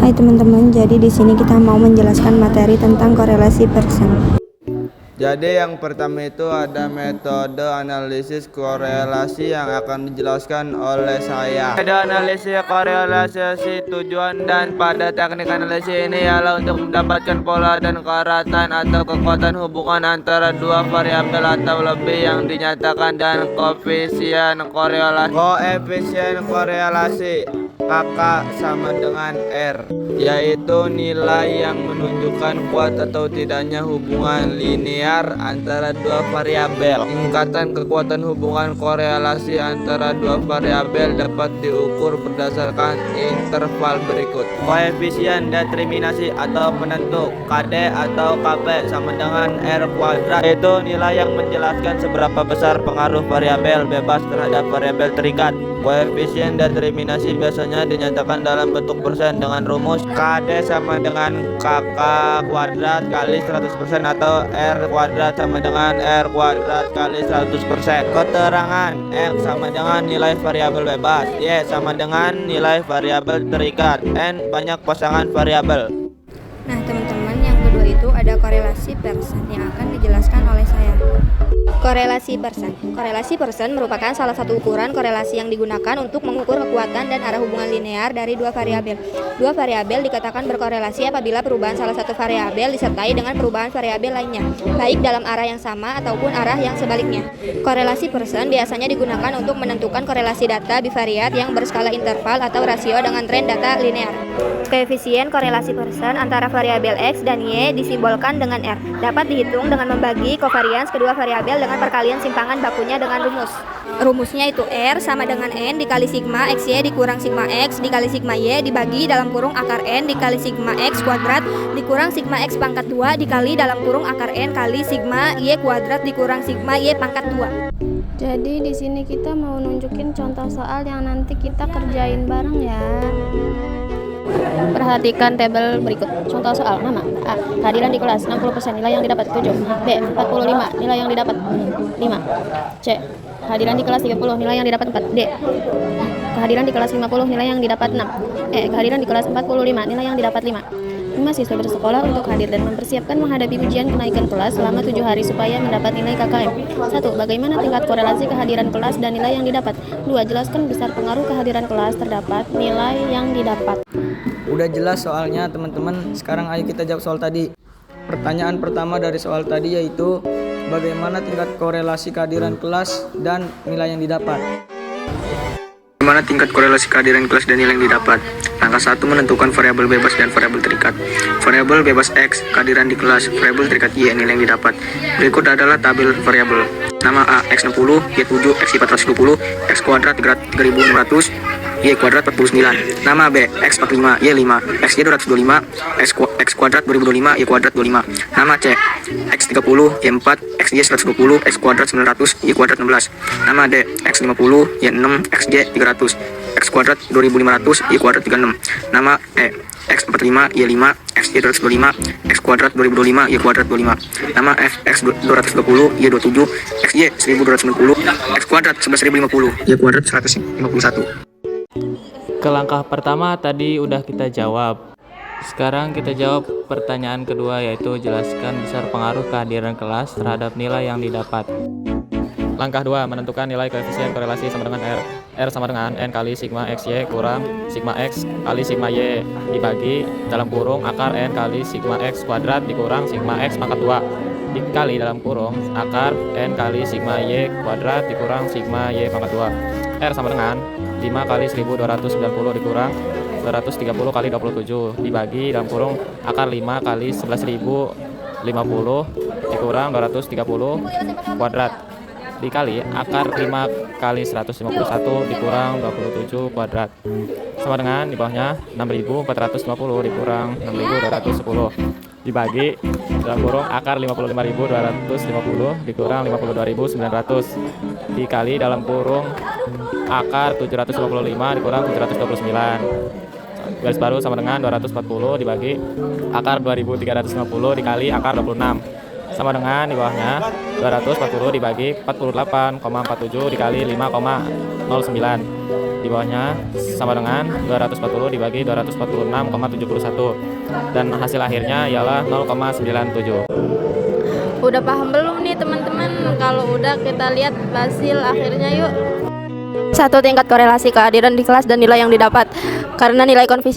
Hai teman-teman, jadi di sini kita mau menjelaskan materi tentang korelasi Pearson. Jadi yang pertama itu ada metode analisis korelasi yang akan dijelaskan oleh saya. Metode analisis korelasi tujuan dan pada teknik analisis ini ialah untuk mendapatkan pola dan keeratan atau kekuatan hubungan antara dua variabel atau lebih yang dinyatakan dan koefisien korelasi. Koefisien korelasi KK sama dengan R, yaitu nilai yang menunjukkan kuat atau tidaknya hubungan linear antara dua variabel. Tingkatan kekuatan hubungan korelasi antara dua variabel dapat diukur berdasarkan interval berikut. Koefisien determinasi atau penentu KD atau KP sama dengan R kuadrat, yaitu nilai yang menjelaskan seberapa besar pengaruh variabel bebas terhadap variabel terikat. Koefisien determinasi biasanya dinyatakan dalam bentuk persen dengan rumus KD sama dengan KK kuadrat kali 100% atau R kuadrat sama dengan R kuadrat kali 100%. Keterangan X sama dengan nilai variabel bebas, Y sama dengan nilai variabel terikat, N banyak pasangan variabel. Nah teman-teman, yang kedua itu ada korelasi Pearson yang akan dijelaskan oleh saya. Korelasi Pearson. Korelasi Pearson merupakan salah satu ukuran korelasi yang digunakan untuk mengukur kekuatan dan arah hubungan linear dari dua variabel. Dua variabel dikatakan berkorelasi apabila perubahan salah satu variabel disertai dengan perubahan variabel lainnya, baik dalam arah yang sama ataupun arah yang sebaliknya. Korelasi Pearson biasanya digunakan untuk menentukan korelasi data bivariat yang berskala interval atau rasio dengan tren data linear. Koefisien korelasi Pearson antara variabel X dan Y disimbolkan dengan R. Dapat dihitung dengan membagi kovarians kedua variabel dengan perkalian simpangan bakunya dengan rumus. Rumusnya itu R sama dengan N dikali sigma XY dikurang sigma X dikali sigma Y dibagi dalam kurung akar N dikali sigma X kuadrat dikurang sigma X pangkat 2 dikali dalam kurung akar N kali sigma Y kuadrat dikurang sigma Y pangkat 2. Jadi di sini kita mau nunjukin contoh soal yang nanti kita kerjain bareng ya. Perhatikan tabel berikut. Contoh soal. Nama A. Kehadiran di kelas 60%, nilai yang didapat 7. B. 45, nilai yang didapat 5. C. Kehadiran di kelas 30, nilai yang didapat 4. D. Kehadiran di kelas 50, nilai yang didapat 6. E. Kehadiran di kelas 45, nilai yang didapat 5. Mahasiswa bersekolah untuk hadir dan mempersiapkan menghadapi ujian kenaikan kelas selama 7 hari supaya mendapat nilai KKM. 1. Bagaimana tingkat korelasi kehadiran kelas dan nilai yang didapat? 2. Jelaskan besar pengaruh kehadiran kelas terdapat nilai yang didapat. Udah jelas soalnya teman-teman, sekarang ayo kita jawab soal tadi. Pertanyaan pertama dari soal tadi yaitu bagaimana tingkat korelasi kehadiran kelas dan nilai yang didapat. Bagaimana tingkat korelasi kehadiran kelas dan nilai yang didapat? Langkah 1, menentukan variabel bebas dan variabel terikat. Variabel bebas X, kehadiran di kelas, variabel terikat Y, nilai yang didapat. Berikut adalah tabel variabel. Nama A, X60, Y7, X420, X kuadrat 3600, Y kuadrat 49. Nama B, X45, Y5, XY 225, X kuadrat 2025, Y kuadrat 25. Nama C, X30, Y4, XY 120, X kuadrat 900, Y kuadrat 16. Nama D, X50, Y6, XY 300, X kuadrat 2500, Y kuadrat 36. Nama E, X45, Y5, XY 225, X kuadrat 2025, Y kuadrat 25. Nama F, X220, Y27, XY 1290, X kuadrat 11050, Y kuadrat 151. Ke langkah pertama tadi udah kita jawab. Sekarang kita jawab pertanyaan kedua, yaitu jelaskan besar pengaruh kehadiran kelas terhadap nilai yang didapat. Langkah 2, menentukan nilai koefisien korelasi sama dengan R. R sama dengan N kali sigma XY kurang sigma X kali sigma Y dibagi dalam kurung akar N kali sigma X kuadrat dikurang sigma X pangkat 2 dikali dalam kurung akar N kali sigma Y kuadrat dikurang sigma Y pangkat 2. R sama dengan 5 kali 1290 dikurang 230 kali 27 dibagi dalam kurung akar 5 kali 11.050 dikurang 230 kuadrat dikali akar 5 kali 151 dikurang 27 kuadrat sama dengan di bawahnya 6.450 dikurang 6.210 dibagi dalam kurung akar 55.250 dikurang 52.900 dikali dalam kurung akar 755 dikurang 729 garis baru sama dengan 240 dibagi akar 2350 dikali akar 26 sama dengan di bawahnya 240 dibagi 48,47 dikali 5,09 Di bawahnya sama dengan 240 dibagi 246,71 dan hasil akhirnya ialah 0,97. Udah paham belum nih teman-teman? Kalau udah, kita lihat hasil akhirnya yuk. 1. Tingkat korelasi kehadiran di kelas dan nilai yang didapat. Karena nilai koefisien